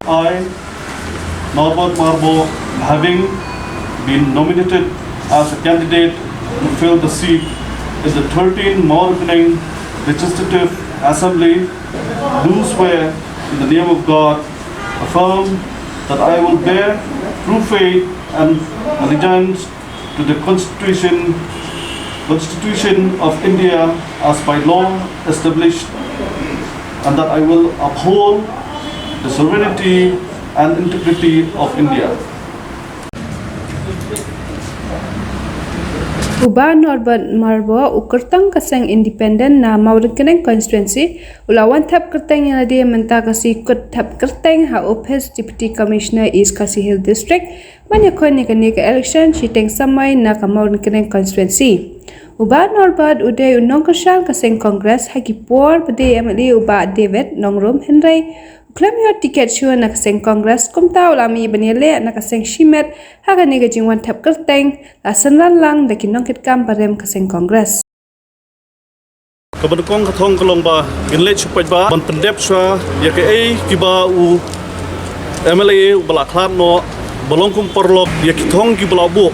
I, Norbert Marboh, having been nominated as a candidate to fill the seat in the 13th Mawrynkneng Legislative Assembly, do swear in the name of God, affirm that I will bear true faith and allegiance to the Constitution of India as by law established, and that I will uphold the sovereignty and integrity of India. Uba Norbert Marboh Kyrteng ke Seng Independent na Mawrynkneng Constituency ulawan Thep Kyrteng yang ada mentah kasih kut Thep Kyrteng ha Office Deputy Commissioner East Khasi Hill District manyakon ke election Kyrteng samai na ke Mawrynkneng Constituency. Uba Norbert uday unong kersang ke Seng Congress hagi por pada MLA Uba David Nongrum Henry klaim yo tiket syua nak Seng Congress kum tahu lami benile nak Seng Shimet haga ni gajingwan Thep Kyrteng la senlan lang dakin nongkit kam parem ke Seng Congress. Kabadukong katong kalomba ginlet supaya ba ban pendep swa ya ke kiba u MLA bala klat no balongkum perlok ya kitong ki bala bu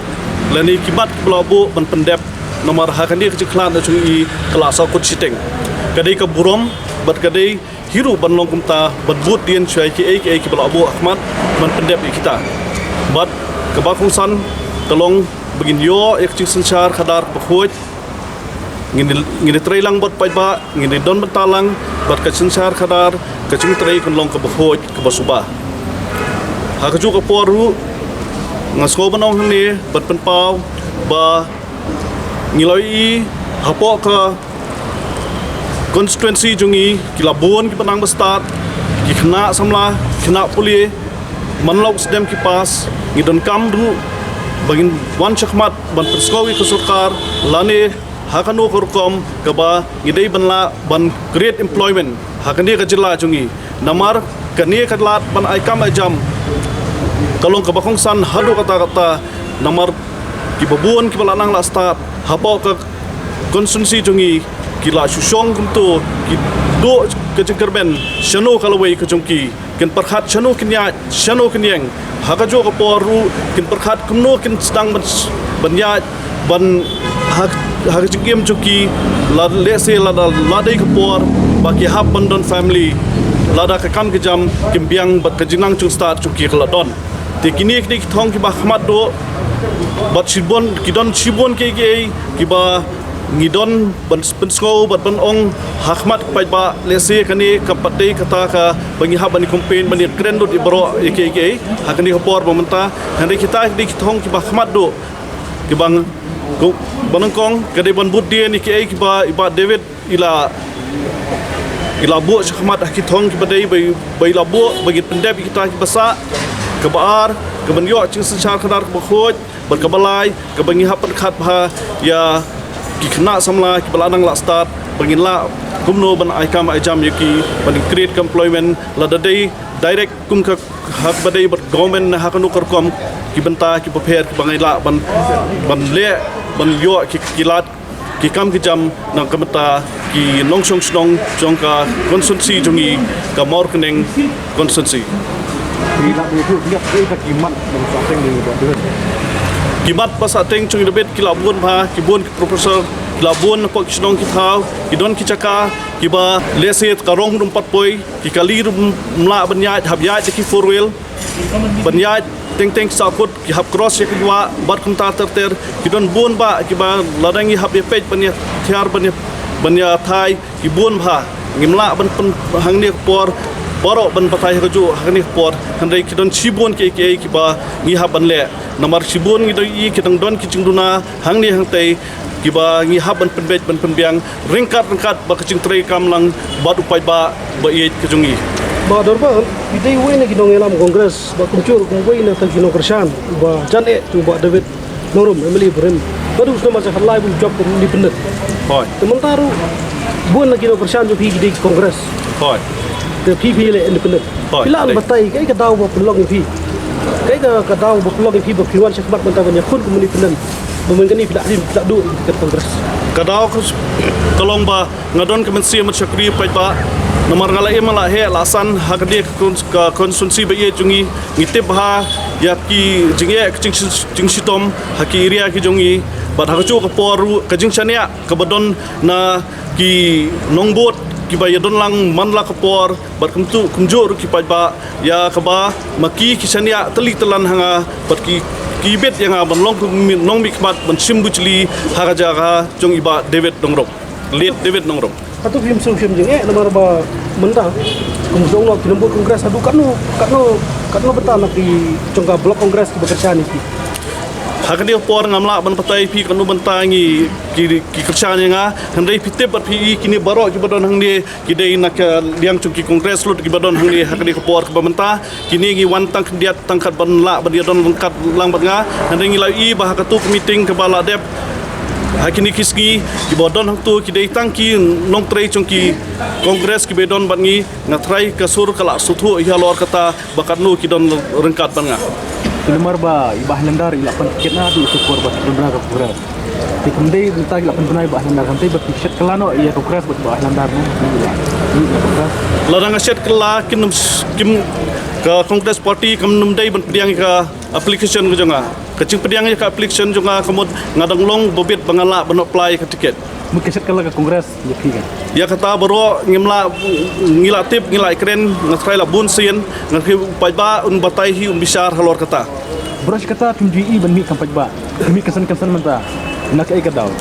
lani kibat bala bu ban pendep nomor hakan dia keciklan na cui kelasa kut Kyrteng kadai ke burom bat kadai hiru ban longkum ta bat but dien cuai ki bala bu Ahmad ban pendep kita bat kebakung san tolong begin yo ek cik sencar kadar berhoj ngini trailang bat paiba ngini don bentalang bat ka sencar kadar ka cing trai kon long ka berhoj ke basuba ha ka ju ka poru ngasko banong ni bat penpau ba ngiloi hapo ka Constituency jungi kilabon ki panang bestat ki kena samla kena puli manlok sedem ki pas ngidon kam du bagin wan chakmat ban perskowi ke surkar lane hakanu korkom kaba ngidei banla ban create employment hakani ka jilla jungi namar kani kadlat ban aikam ajam kalong kabakong san hadu kata namar ki babun ki balanang la start hapo ka Constituency jungi kila susong kumto ki do ke jengkerben shano kalawai ke jongki ken perkhat shano kinya shano kinyeng haka jo ka poru ken perkhat kumno ken sedang banya ban haka jengkem joki la lese la dai ka por baki hab bandon family lada ka kam ke jam kimbiang bat ka jinang chung start joki kladon te kini ki thong ki ba khmat do bat sibon kidon sibon ke ba ngidon ban pensko bat ban ong hakmat pai ba lese kani kapate kata ka bangi ha ban campaign ban krendo di bro eke hakani hopor momenta hande kita di thong ki ba khmat do ki bang ko banangkong kade ban budien eke ki ba iba David ila bu khmat ki thong ki badai bai la bu bagi pendep kita ki basa ke baar ke ban yo cing sencar khadar ke khoj ban ke balai ke bangi ha perkhat ba ya ki kena samla ki balanang la start bangin la kumno ban aikam ajam yaki ban create employment la dadai direct kum ka hak badai ber government na hakanu korkom ki benta ki prepare ki bangai la ban le ban yo ki kilat ki kam ki jam nang kamata ki nongsong snong jongka Constituency jungi ka Mawrynkneng Constituency kimat pasateng chung debet kilabun ba kibun professor kilabun pok snong ki thau kidon ki chaka kiba leset karong rum patpoi ki kali rum mla banya habya ki four wheel banya teng sakut ki hab cross ki wa bat kumta ter kidon bun ba kiba ladangi hab pej banya thiar banya thai kibun ba ngimla ban hangni por borok ban patai haju hangni por handai kidon chibun ke kiba ngi haban le namar chibun ngi doi kitang don ki chingduna hangni hangtai kiba ngi haban penbej ban penbiang ringkat ba kicing trei kamlang bat upai ba ye kejungi ba dorba idai wena ki dong elam kongres ba kuncur kong wena ta kino kersan ba jane tu ba David Norum MLA Brem baru sudah macam halai pun job independent hoy sementara buan lagi kino kersan jo pi di kongres hoy the PP independent bila batai kai ka daw ba pelong pi kai ka daw ba pelong pi ba kiwan syakbat banta banyak kun independent memangkani tidak tidak du ke kongres ka daw ko kalong ba ngadon kemensi mat syakri pai ba nomor ngalai malah he lasan hak dia ke konsumsi bayi jungi ngitip ha ya ki jinge jing sitom haki area ki jungi bat hakacu ke poru ke jing chania ke badon na ki nongbot ki ba yadon lang manla ke por bat kumtu kumjur ki ba ya ke ba maki ki chania telik telan hanga bat ki kibet yang ban long nong mikmat ban simbuchli haka jaga jong iba David Nongrong lead David Nongrong Atau film nomor ba mentah kemudian nak dilembut kongres adu katno betal nak di congga blok kongres di bekerja ni hak dia por ngamla ban patai pi kanu bentangi ki kerjanya nga handai pitep bat pi kini barok ki badon hang dia ki dei nak liang cungki kongres lut ki badon hang dia hak dia por ke benta kini ngi wan tang dia tangkat ban la ban dia don lengkat lang bat nga handai ngi lai bah katu meeting ke bala dep hakini kiski ki bodon hang tu ki dei tangki nong trei cungki kongres ki bedon ban ngi ngatrai ke sur kala suthu ya lor kata bakat nu ki don rengkat ban nga Nomor ba ibah landar ilapan tiket na di syukur bat benar ke kongres. Di kemdai minta ilapan benar ibah landar kantai bat tiket kelano ia kongres bat ibah landar no. Larang asyat kela kim ke kongres parti kam numdai ban pediang ke application ke jonga. Kecing pediang ke application jonga kemud ngadang long bobit bangala ban apply ke tiket. Mungkin set kala ke kongres ya kan. Ya kata baro ngila tip ngila keren ngatrai la bun sien ngakhi pajba un batai hi bisar halor kata. Bro kata tim GE ban mi kampaj ba. Mi kesan menta. Nak ai kadau.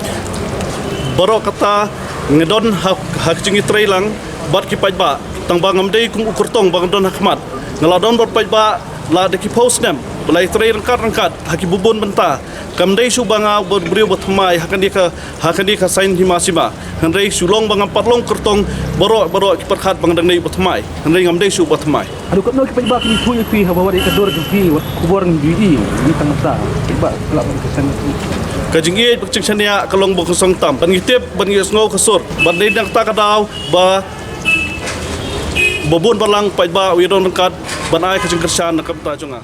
Baro kata ngedon hak cingi trai lang bat ki pajba tang bangam dei kum ukurtong bang don hakmat. Ngaladon bot pajba la de ki post nem. Belai trai rangkat haki bubun benta. Kamdai su banga beriu bertemai hakan dia ke sain himasima. Hendai sulong banga patlong kertong baro kiperkat bang dang nei bertemai. Hendai ngamdai su bertemai. Adu kat no ki pajba ki pu pi ha bawa ikador ki kubor GE ni tang mata. Ba kelak kesan Kajingi pekcing sania kalong bo kosong tam. Ban ngitip ban ngisngau kesur. Ban dei dak ta kadau ba bobun balang pajba widon rengkat ban ai kajing kersan nakam ta jonga.